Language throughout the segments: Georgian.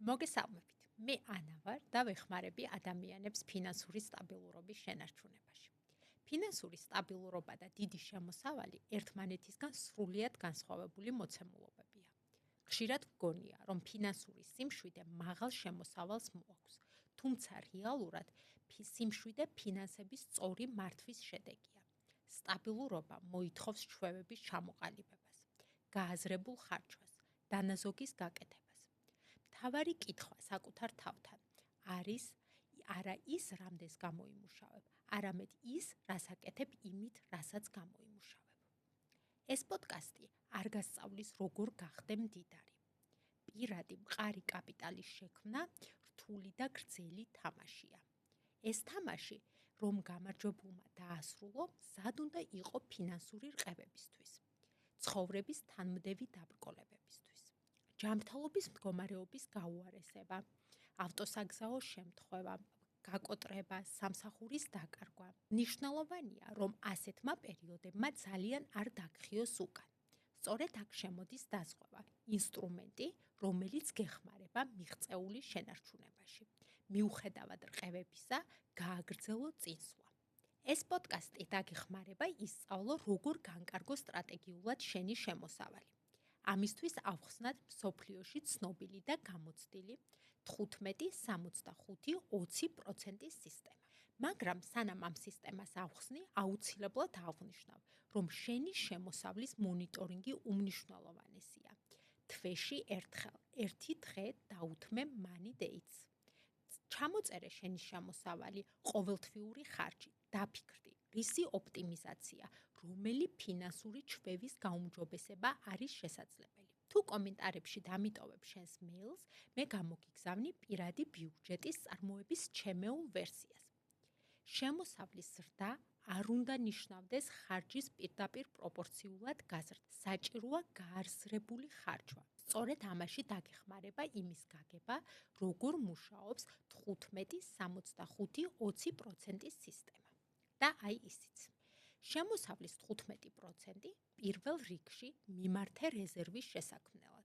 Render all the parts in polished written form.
მოგესალმებით. მე ანა ვარ და ვეხმარები ადამიანებს ფინანსური სტაბილურობის შენარჩუნებაში. ფინანსური სტაბილურობა და დიდი შემოსავალი ერთმანეთისგან სრულიად განსხვავებული მოცემულობებია. ხშირად ვგონია, რომ ფინანსური სიმშვიდე მაღალ შემოსავალს მოაქვს, თუმცა რეალურად სიმშვიდე ფინანსების სწორი მართვის შედეგია. სტაბილურობა მოითხოვს ჩვევების ჩამოყალიბებას, გააზრებულ ხარჯვას, დანაზოგის გაკეთებას. მთავარი კითხვა საკუთარ თავთან არის არა ის, რამდენს გამოიმუშავებ, არამედ ის, რას აკეთებ იმით, რასაც გამოიმუშავებ. ეს პოდკასტი არ გასწავლის როგორ გახდე მდიდარი. პირადი მყარი კაპიტალის შექმნა რთული და გრძელი თამაშია. ეს თამაში, რომ გამარჯვებულმა დაასრულო, მზად უნდა იყო ფინანსური რყევებისთვის, ცხოვრების თანმდევი დაბრკოლებებისთვის. ჯანმრთელობის მდგომარეობის გაუარესება, ავტოსაგზაო შემთხვევა, გაკოტრება, სამსახურის დაკარგვა. მნიშვნელოვანია, რომ ასეთმა პერიოდებმა ძალიან არ დაგხიოს უკან. სწორედ აქ შემოდის დაზღვევა, ინსტრუმენტი, რომელიც გეხმარება მიღწეული შენარჩუნებაში. მიუხედავად რყევებისა, გააგრძელო წინსვლა. ეს პოდკასტი დაგეხმარება ისწავლო, როგორ განკარგო სტრატეგიულად შენი შემოსავალი. ამისთვის ავხსნათ მსოფლიოში ცნობილი და გამოცდილი 15-65-20% სისტემა. მაგრამ სანამ ამ სისტემას ავხსნი, აუცილებლად აღვნიშნავ, რომ შენი შემოსავლის მონიტორინგი უმნიშვნელოვანესია. თვეში ერთხელ, ერთი დღე დაუთმე money dates. ჩამოწერე შენი შემოსავალი, ყოველთვიური ხარჯი, დაფიქრდი, რისი ოპტიმიზაცია, რომელი ფინანსური ჩვევის გაუმჯობესება არის შესაძლებელი. თუ კომენტარებში დამიტოვებ შენს მეილს, მე გამოგიგზავნი პირადი ბიუჯეტის წარმოების ჩემეულ ვერსიას. შემოსავლის ზრდა არ უნდა ნიშნავდეს ხარჯის პირდაპირ პროპორციულად გაზრდას. საჭიროა გააზრებული ხარჯვა. სწორედ ამაში დაგეხმარება იმის გაგება, როგორ მუშაობს 15-65-20% სისტემა. და აი ისიც. შემოსავლის 15% პირველ რიგში მიმართე რეზერვის შესაქმნელად.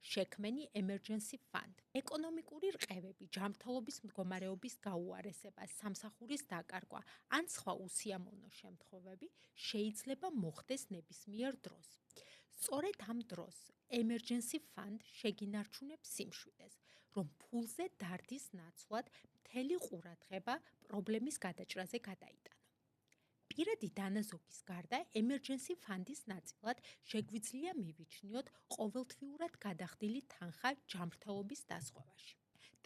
შექმენი emergency fund. ეკონომიკური რყევები, ჯანმრთელობის მდგომარეობის გაუარესება, სამსახურის დაკარგვა ან სხვა უსიამოვნო შემთხვევები შეიძლება მოხდეს ნებისმიერ დროს. სწორედ ამ დროს emergency fund შეგინარჩუნებს სიმშვიდეს, რომ ფულზე დარდის ნაცვლად მთელი ყურადღება პრობლემის გადაჭრაზე გადაიტანო. პირადი დანაზოგის გარდა emergency fund-ის ნაწილად შეგვიძლია მივიჩნიოთ ყოველთვიურად გადახდილი თანხა ჯანმრთელობის დაზღვევაში.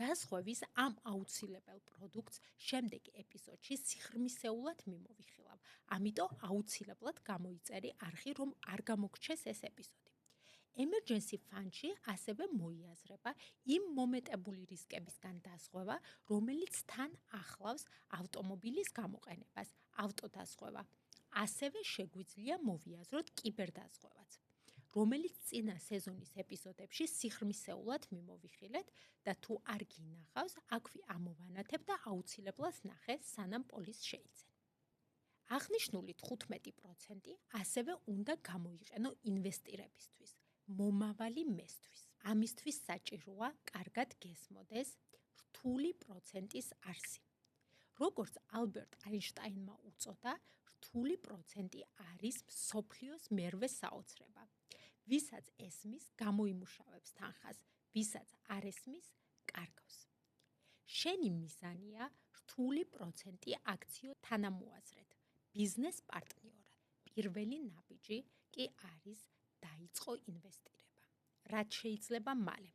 დაზღვევის ამ აუცილებელ პროდუქტს შემდეგ ეპიზოდში სიღრმისეულად მიმოვიხილავ, ამიტომ აუცილებლად გამოიწერი არხი, რომ არ გამოგჩეს ეს ეპიზოდი. emergency fund-ში ასევე მოიაზრება იმ მომეტებული რისკებისგან დაზღვევა, რომელიც თან ახლავს ავტომობილის გამოყენებას, ავტოდაზღვევა. ასევე შეგვიძლია მოვიაზროთ კიბერდაზღვევაც, რომელიც წინა სეზონის ეპიზოდებში სიღრმისეულად მიმოვიხილეთ და თუ არ გინახავს, აქვე ამოვანათებ და აუცილებლად ნახე, სანამ პოლის შეიცენ. აღნიშნული 15% ასევე უნდა გამოიყენო ინვესტირებისთვის, მომავალი მესთვის. ამისთვის საჭიროა კარგად გესმოდეს რთული პროცენტის არსი. როგორც ალბერტ აინშტაინმა უწოდა, რთული პროცენტი არის მსოფლიოს მერვე საოცრება. ვისაც ესმის, გამოიმუშავებს თანხას, ვისაც არ ესმის, კარგავს. შენი მიზანია რთული პროცენტი აქციო თანამოაზრეთ, ბიზნეს პარტნიორად. პირველი ნაბიჯი კი არის დაიწყო ინვესტირება. რაც შეიძლება მალე.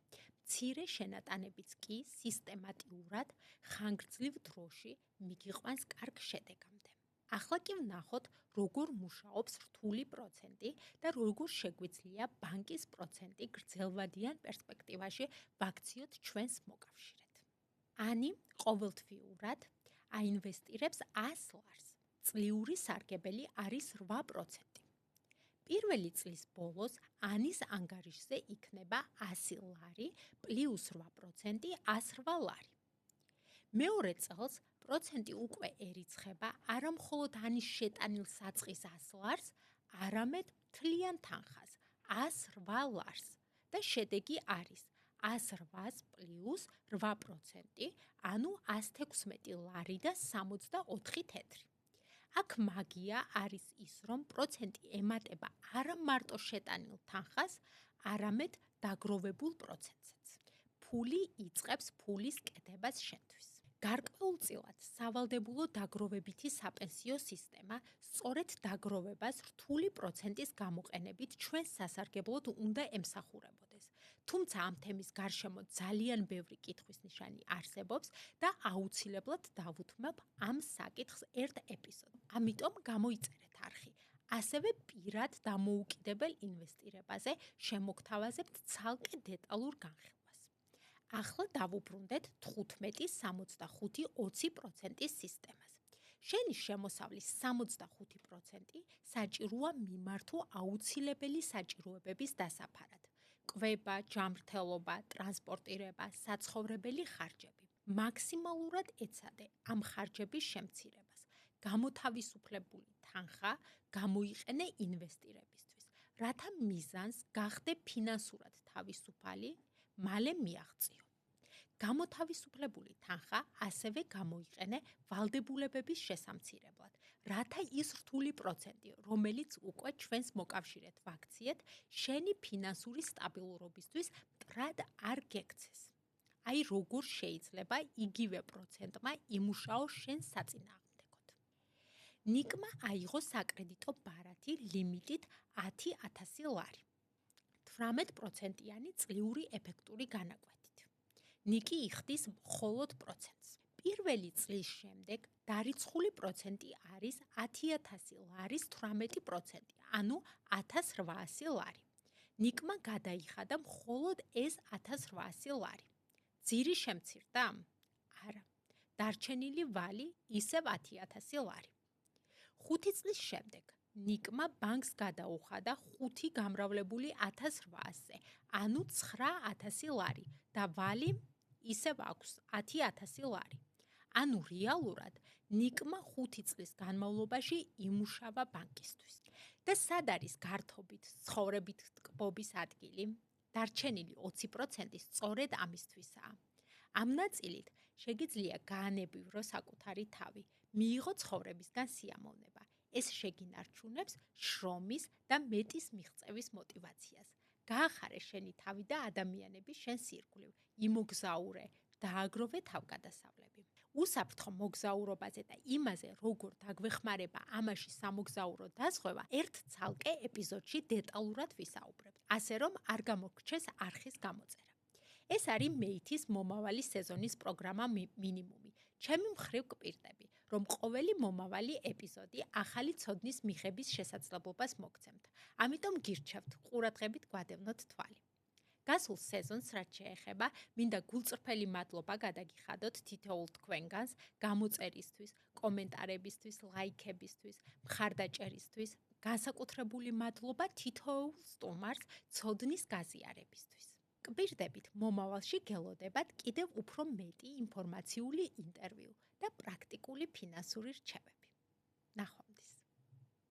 მცირე შენატანებიც კი სისტემატიურად ხანგრძლივ დროში მიგიყვანს კარგ შედეგამდე. ახლა კი ვნახოთ, როგორ მუშაობს რთული პროცენტი და როგორ შეგვიძლია ბანკის პროცენტი გრძელვადიან პერსპექტივაში ვაქციოთ ჩვენს მოკავშირედ. ანი ყოველთვიურად აინვესტირებს 100 ლარს. წლიური სარგებელი არის 8%. პირველი წლის ბოლოს ანის ანგარიშზე იქნება 100 ლარი პლუს 8% 108 ლარი. მეორე წელს პროცენტი უკვეერიცხება არა მხოლოდ ანის შეტანილ საწყის 100 ლარს, არამედ მთლიან თანხას 108 ლარს და შედეგი არის 108 პლუს 8%, ანუ 116 ლარი და 64 თეთრი. აქ მაგია არის ის, რომ პროცენტი ემატება არა მარტო შეტანილ თანხას, არამედ დაგროვებულ პროცენტსაც. ფული იწყებს ფულის კეთებას შენთვის. გარკვეულწილად სავალდებულო დაგროვებითი საპენსიო სისტემა სწორედ დაგროვებას რთული პროცენტის გამოყენებით ჩვენს სასარგებლოდ უნდა ემსახურებოდეს. თუმცა ამ თემის გარშემო ძალიან ბევრი კითხვის ნიშანი არსებობს და აუცილებლად დავუთმობ ამ საკითხს ერთ ეპიზოდში. ამიტომ გამოიწერეთ არხი. ასევე პირად დამოუკიდებელ ინვესტირებაზე შემოგთავაზებთ ცალკე დეტალურ განხილვას. ახლა დავუბრუნდეთ 15-65-20%-ის სისტემას. შენი შემოსავლის 65% საჭიროა მიმართო აუცილებელი საჭიროებების დასაფარად. კვება, ჯანმრთელობა, ტრანსპორტირება, საცხოვრებელი ხარჯები. მაქსიმალურად ეცადე ამ ხარჯების შემცირებას. გამოთავისუფლებული თანხა გამოიყენე ინვესტირებისთვის, რათა მიზანს გახდე ფინანსურად თავისუფალი, მალე მიაღწიო. გამოთავისუფლებული თანხა ასევე გამოიყენე ვალდებულებების შესამცირებლად, რათა ის რთული პროცენტი, რომელიც უკვე ჩვენს მოკავშირედ ვაქციეთ, შენი ფინანსური სტაბილურობისთვის მტრად არ გექცეს. აი როგორ შეიძლება იგივე პროცენტმა იმუშაოს შენ საწინააღმდეგოდ. ნიკმა აიღო საკრედიტო ბარათი ლიმიტით 10,000 ლარი. 18%-იანი წლიური ეფექტური განაკვეთით. ნიკი იხდის მხოლოდ პროცენტს. პირველი წლის შემდეგ დარიცხული პროცენტი არის 10,000 ლარის 18%, ანუ 1,800 ლარი. ნიკმა გადაიხადა მხოლოდ ეს 1,800 ლარი. ძირი შემცირდა? არა. დარჩენილი ვალი ისევ 10,000 ლარი. 5 წლის შემდეგ ნიკმა ბანკს გადაუხადა 5 გამრავლებული 1,800-ზე, ანუ 9,000 ლარი და ვალი ისევ აქვს 10,000 ლარი. ანუ რეალურად ნიკმა 5 წლის განმავლობაში იმუშავა ბანკისთვის. და სად არის გართობით ცხოვრებით ტკბობის ადგილი? დარჩენილი 20% სწორედ ამისთვისაა. ამ ნაწილით შეგიძლია გაანებივრო საკუთარი თავი, მიიღო ცხოვრებისგან სიამოვნება. ეს შეგინარჩუნებს შრომის და მეტის მიღწევის მოტივაციას. გაახარე შენი თავი და ადამიანები შენს ირგვლივ, იმოგზაურე, დააგროვე თავგადასავლები. უსაფრთხო მოგზაურობაზე და იმაზე, როგორ დაგვეხმარება ამაში სამოგზაურო დაზღვევა, ერთ ცალკე ეპიზოდში დეტალურად ვისაუბრებთ, ასე რომ არ გამოგრჩეს არხის გამოწერა. ეს არის მეითის მომავალი სეზონის პროგრამა მინიმუმი. ჩემი მხრივ გპირდები, რომ ყოველი მომავალი ეპიზოდი ახალი ცოდნის მიღების შესაძლებლობას მოგცემთ. ამიტომ გირჩევთ, ყურადღებით გვადევნოთ თვალი. გასულ სეზონს, რაც შეეხება, მინდა გულწრფელი მადლობა გადაგიხადოთ თითოეულ თქვენგანს გამოწერისთვის, კომენტარებისთვის, ლაიქებისთვის, მხარდაჭერისთვის, განსაკუთრებული მადლობა თითოეულ სტუმარს ცოდნის გაზიარებისთვის. გპირდებით, მომავალში გელოდებათ კიდევ უფრო მეტი ინფორმაციული ინტერვიუ და პრაქტიკული ფინანსური რჩევები. ნახვამდის.